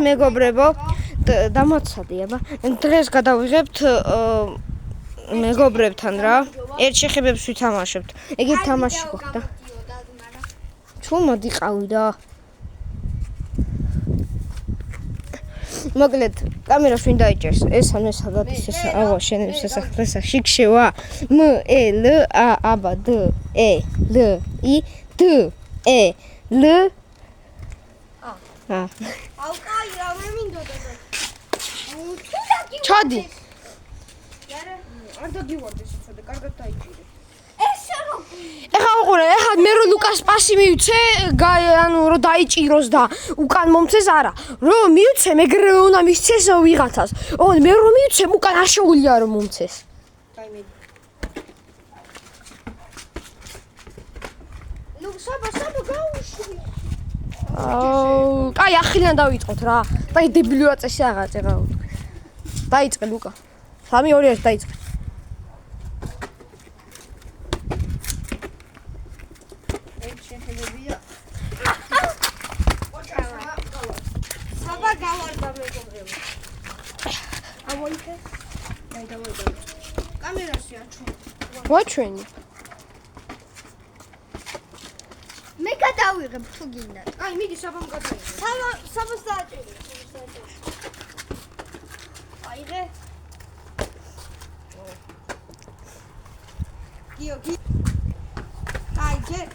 მეგობრებო დამოცადი აბა დღეს გადავიღებთ მეგობრებთან რა ერთ შეხებებს ვითამაშებთ ეგეთ თამაში გქონდა თუ მოდი ყავდა მოკლედ კამერას ვინ დაიჭერს ეს ამე სადაც ეს ავა შენებს სასახლეს შიქშევა მ ე ლ ა აბა դ ე ლ ი դ ე ლ ა აუკაი რა მე მინდოდა ჩადი არ დაგივარდეს ცოტა კარგად დაიჭირე ეხა უყურე ეხა მე რო ლუკას პასი მივცე ანუ რო დაიჭიროს და უკან მომცეს არა რო მივცე მეგრე უნდა მისცეს ვიღაცას ოღონდ მე რო მივცე უკან არ შეუძლია რომ მომცეს ნუ საბა გაუშვი კაი ახლიდან დავიწყოთ რა და დებილია წესი აღაწე რა დაიწყე ლუკა 3-2-1 დაიწყე საბა გავარდა მეგობრებო ავოიქე დავიდე კამერაში აჩვენ ვაჩვენი მე გადავიღებ თუ გინდა აი მიდი საბამ გადაიღე საბას დააჭირე აიღე გიოგი აი ჯერ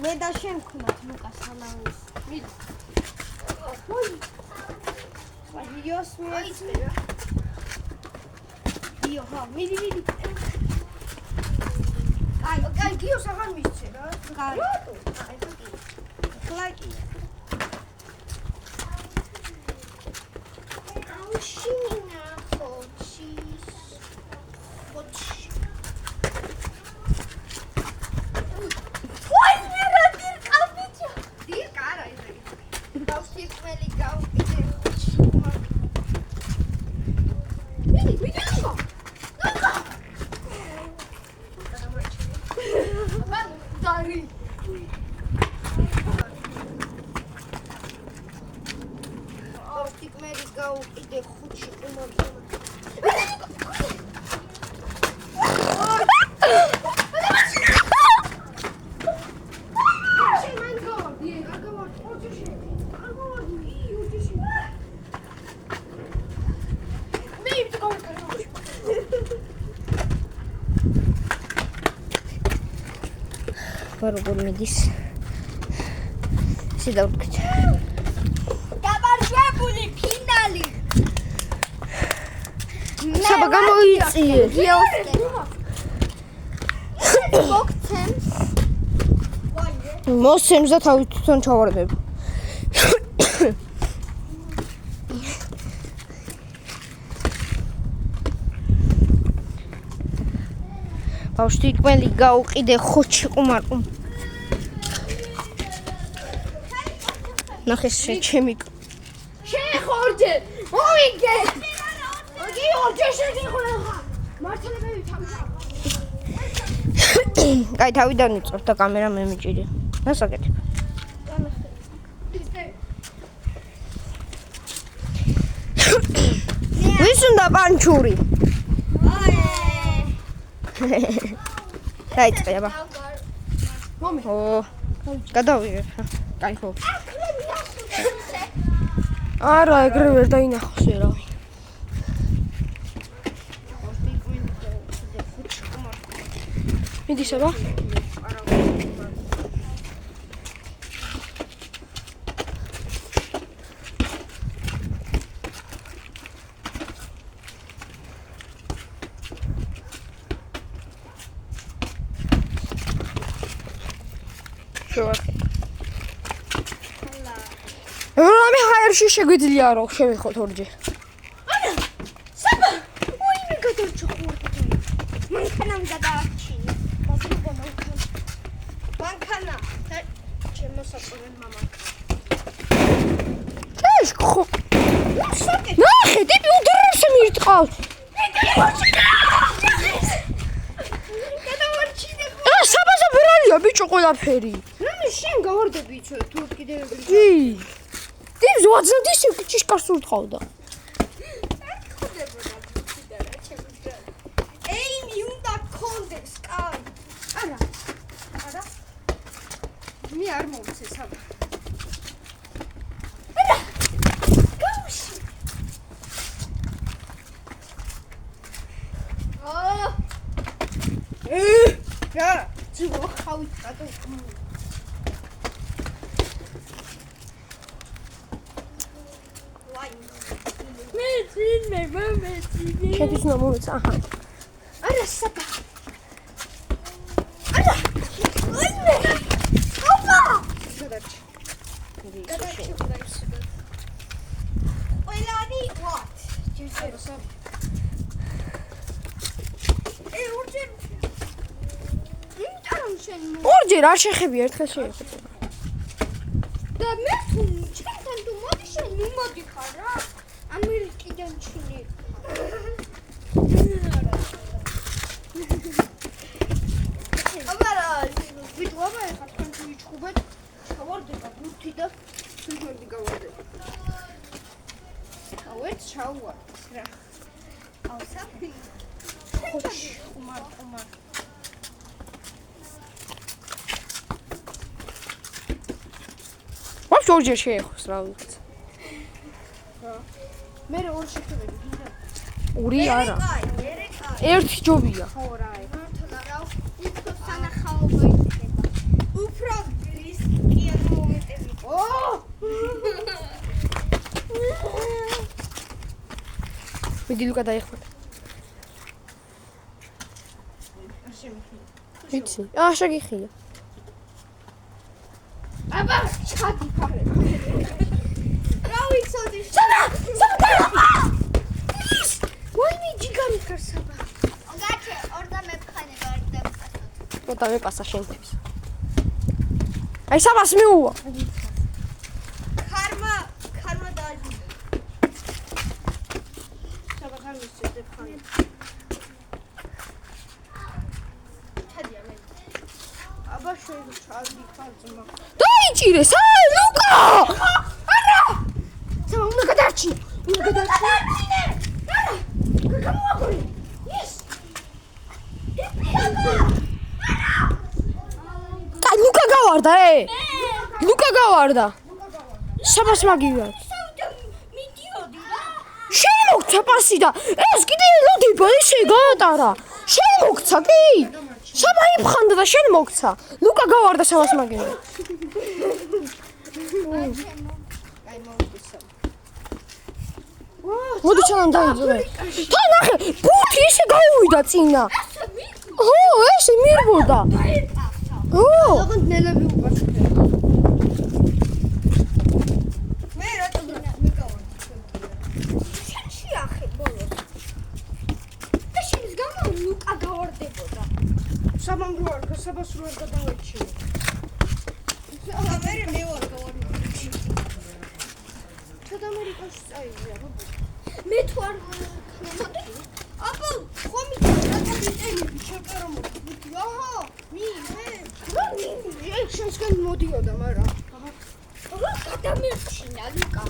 მე და შენ ვქნათ ლუკას სალაუს მიდი ვაიოს მიეცე გიო ხა მიდი აი გიოს აღარ მისცე რა კაი აი კლაკი აუშინა ხოჩის როგორ მიდის ისე დავდგეთ გამარჯვებული ფინალი საბა გამოიწიე მოგცემს მოსცემს და თავი თვითონ ჩავარდებ ბავშვი კმელი გაუყიდე ხოჩი ყუმარყუმ ნახე ჩემი შეხორჯე მოვიგე ოგი ორჯე შეგიხოლა მართლებები თამაშა კაი თავიდან ვიწორ და კამერა მე მიჭირი ნასაკეთებ ვის უნდა პანჩური დაიწყე აბა მომი ო გადავიღე კაი ხო არა ეგრე ვერ დაინახოს ერავინ მიდის აბა რამე ჰაერში შეგვიძლია რომ შევიხოთ ორჯერ არა საბა უიმე გადარჩა მანქანა გადაარჩინე მანქანა ჩემო საწყობენ მამა ეს ხო ნახე ტიპი უდრესე მირტყავს გადავარჩინე საბაზე ბრალია ბიჭო ყველაფერი რამე შენ გავარდები იცო თუ კიდე კი დებს ვაძავდი ისე ჭიშკარს ურტყავდა. ეიმი უნდა კონდეს, კაი. არა. მე არ მომცე საბა. არა. გავში. რა, ძრო ხავით რატო? შედის ნომერიც, აჰა. არა საბა. არა. აიმე. ოპა. გადაჭი. ყველანი what? ჯერ საბა. ორჯერ. იმიტომ შენ ორჯერ არ შეხები, ერთხელ შეეხება. და მე თუ ჩემთან თუ მოდი შენ ნუ მოდი ხარ რა. ამერიკიდან ჩინი. აბარა, ვიტყობა ხარ თქვენ თუ იჭხუბეთ, ჩავარდება ბურთი და სულები გავარდება. ავეთ ჩავარდეთ რა. ავსაფი. ხოჩი, უმარ. ვაფშე ორჯერ შეეხოს რა ვიცი. მე ორ შეხედები გინდა. ორი არა. ერე კაი. ერთი ჯობია. ხო რა. მართლა უფრო სანახაობა იქნება. უფრო რისკიან მომენტები. მიდი ლუკა დაიხმარ. ვიცი. შეგიხია. აბა, ჩადი ფარე. რა ვიცოდი? საბა! ვაიმე ჯიგარი ხარსაბა. Gače, orada me pchane, orada pchane. მოდა მე პასა შენთვის. აი საბას მიუვა. ქარმა დააჯდა. საბა გამისცემ ხანი. ჩადია მე. აბა შევჩადი ხალხმა. დაიჭირე, საი ლუკა! არა! საბა უნდა გადარჩინე. არა! გამოაყოლე. ის. კაი ლუკა გავარდა, ლუკა გავარდა. საბას მაგივარ. მიდიოდი რა. შენ მოგცა პასი და ეს კიდე ელოდება ესე გაატარა. შენ მოგცა კი? საბა იფხანდა და შენ მოგცა. ლუკა გავარდა საბას მაგივარ. აი მოვიდისა. მოდი ჩანამ დაიძრე. თან ნახე, ბურთი ესე გაუვიდა წინა. ო, ესე მირბოდა. ო, ოღონდ ნელები უპასუხე. მე რატომ მეკავარ? შენ შეახე ბოლოს. და შენის გამო ლუკა გავარდებოდა. საბამ გავარდა, საბას რო არ გადავეჩინე. მე მე ვარ გავარდი. ჩად ამერიკაში წაიღია, ბაბა. მე თუ არ მოდი. აბა, ხომი რატომ იტენები შეკარო მოდი. აჰა, მე შენსგან მოდიოდა, მაგრამ რა გადამერჩინა ლუკა.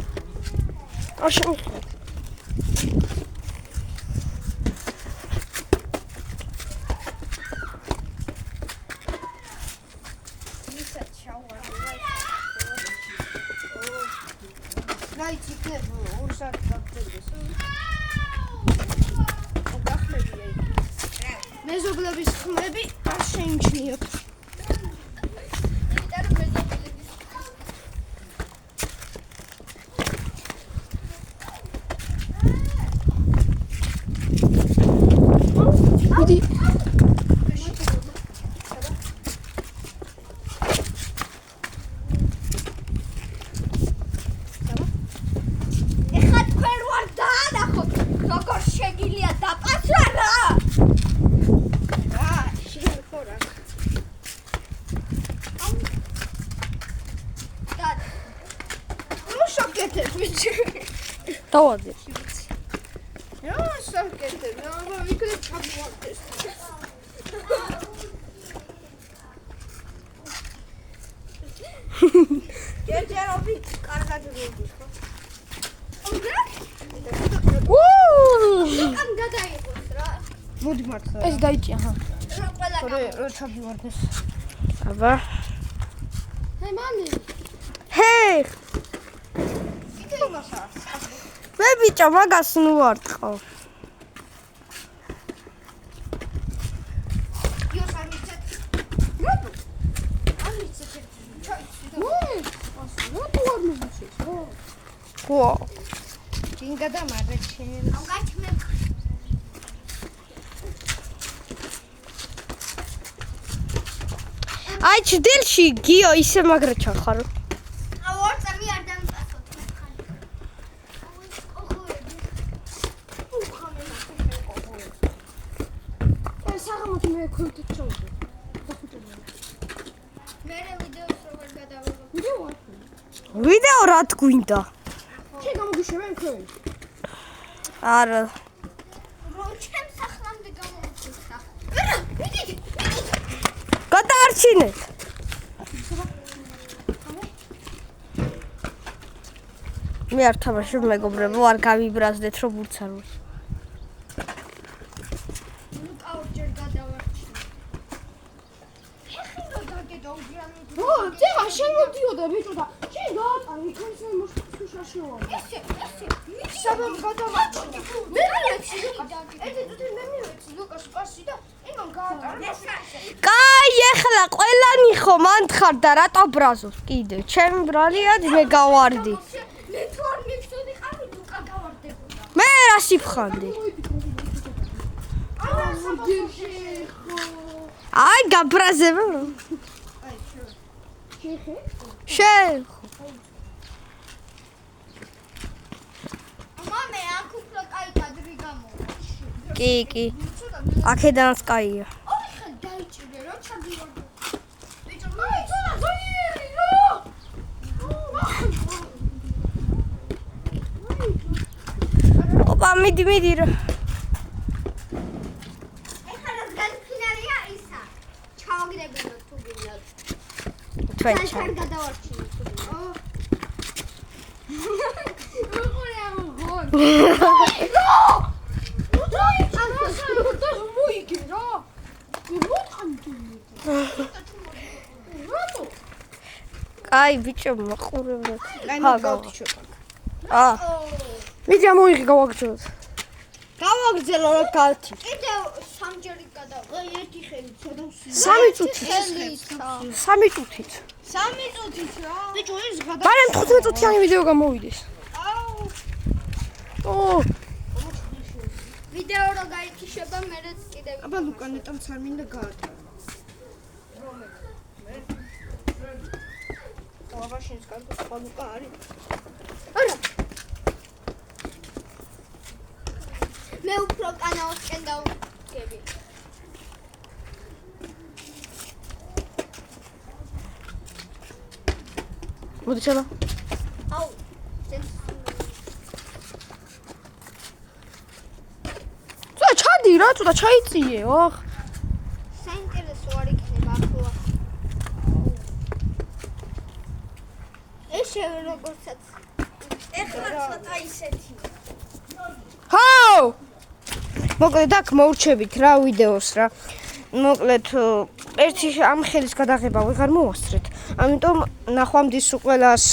არ შემოხდა. ისაც ჩავარდა. რაიცი და ორ საათი გაგრძელდეს. გახლებია იქ. მეზობლების ხმები არ შეიმჩნიოთ. მიდი. ეხლა თქვენ ვარ დაანახოთ, როგორ შეგიძლია დაპასვა რა. რა, შენ ხო რა. და ნუ შოკეთებ ვიცი. დავადე. რა შოკეთებ, რა ვიქნებ ჩაგუარდეს. ჯერჯერობით კარგად როდის ხო? ამ გადაიღოს რა. მოდი მართლა. ეს დაიჭია, ხა. რა ყველა რო ჩაგივარდეს. აბა. ჰე მამი. ჰეი! იცი იმასა. მე ბიჭო, მაგას ნუ ვარტყავ. იოს არ მიცეთ. რატო? არ მიცეთ. რატო არ მიცეთ? ხო. ჯინგა და მარაჩენ. ამ გაჩმე. აი ჩდილში გიო ისე მაგრა ჩახარ. ორწა მე არ დამწასოთ მე ხალი. ეს საღამოთი მე ქულით ჩავდი. მე ვიდეოს როგორ გადავიღო. ვიდეო რა თგვინდა? შენ გამოგიშვენ ქვენ. არა. რო ჩემ სახლამდე გამოვიდა. არა, ვიდით. გადაარჩინეთ. მე არ თამაშობ მეგობრებო, არ გავიბრაზდეთ რომ უცაროს. ნუ კაუჯერ გადავარჩინე. ეხი რო დაგედო უბრალოდ. ო, ძება შემოდიოდა ბიჭო და შენ გაატარი კონსე მოსხუშაშოა. ესე. საბამ გადავარჩინე. მე მეცი ლუკას. ერთი თუთი მე მეცი ლუკას პასი და იმან გაატარა. კაი, ეხლა ყველანი ხო მანთხარ და რატო ბრაზობს კიდე? ჩემი ბრალია მე გავარდი. მე თუ არ მიცოდი ყავი ლუკა გავარდებოდა. მე რა სიფხანდი? არა საბამში ხო. აი გაბრაზება. შეხე? მამე აქ უფრო კაი კადრი გამოვა. კი. აქედანაც კაია. ორი ხა დაიჭირე რა ჩაგივარდო. ბიჭო მაიცა ზოიერი რა. ოპა მიდი რა. ეხლა რადგან ფინალია ისა. ჩავაგდებოდო თუ გინდათ. თქვენ ჩარ გადავარჩინე თუ გინდათ. კაი ბიჭო მაყურებდა. მიდი ამოიღე გავაგრძელოთ. გავაგრძელო რა გავთი. კიდევ სამჯერი გადავა. ერთი ხელი ცოტა 3 წუთი. ხელისა. 3 წუთით. 3 წუთით რა. ბიჭო ეს გადა. ბარემ 15 წუთიანი ვიდეო გამოვიდეს. აუ. ო, ვიდეო რო გაიქიშება მერეც კიდევ. აბა ლუკანეტამ არ მინდა გაატარა. აბა შენს კანტოს სხვა ლუკა არის. არა. მე უფრო კანაოსკენ დავგები. მოდი ჩალა. აუ. ჩადი რა, ცოტა ჩაიწიე, ოხ. საინტერესო არ იქნება ახლა. ეს როგორცაც. ეხლა ცოტა ისეთი. ჰაუ! მოკლედ აქ მოურჩებით რა ვიდეოს რა. მოკლედ ერთი ამ ხელის გადაღება ვეღარ მოვასწრეთ. ამიტომ ნახვამდის უყველას